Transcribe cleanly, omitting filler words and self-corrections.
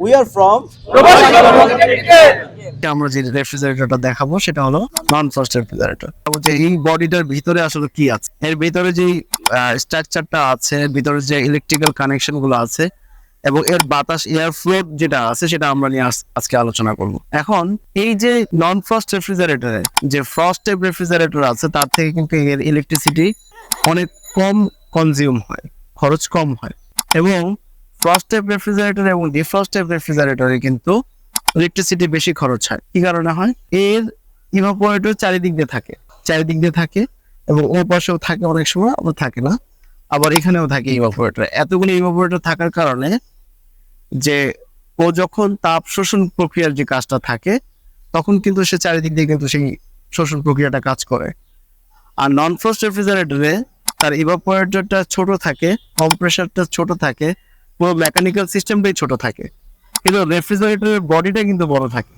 We are from আমরা যে রেফ্রিজারেটরটা দেখাবো সেটা হলো নন ফ্রস্ট রেফ্রিজারেটর। যে এই বডিটার ভিতরে আসলে কি আছে, এর ভিতরে যে স্ট্রাকচারটা আছে, ভিতরে যে ইলেকট্রিক্যাল কানেকশন গুলো আছে এবং এর বাতাস এয়ার ফ্লো যেটা আছে সেটা আমরা নিয়ে আজকে আলোচনা করব। এখন এই যে নন ফ্রস্ট রেফ্রিজারেটরে যে ফ্রস্ট টাইপ রেফ্রিজারেটর আছে তার থেকে কিন্তু এর ইলেকট্রিসিটি অনেক কম কনজিউম হয়, খরচ কম হয়। এবং ফ্রস্ট টাইপ রেফ্রিজারেটর এবং ডিফ্রস্ট টাইপ রেফ্রিজারেটরে কিন্তু ইলেকট্রিসিটি বেশি খরচ হয়। কি কারণে হয়? এর ইভাপোরেটর চারিদিক দিয়ে থাকে এবং ওর পাশেও থাকে, অনেক সময় আবার থাকে না, আবার এখানেও থাকে ইভাপোরেটর। এতগুলো ইভাপোরেটর থাকার কারণে যে ও যখন তাপ শোষণ প্রক্রিয়ার যে কাজটা থাকে তখন কিন্তু সে চারিদিক দিয়ে কিন্তু সেই শোষণ প্রক্রিয়াটা কাজ করে। আর নন ফ্রস্ট রেফ্রিজারেটরে তার ইভাপোরেটরটা ছোট থাকে, কম্প্রেসারটা ছোট থাকে, পুরো মেকানিক্যাল সিস্টেমটাই ছোট থাকে, কিন্তু রেফ্রিজারেটরের বডিটা কিন্তু বড় থাকে।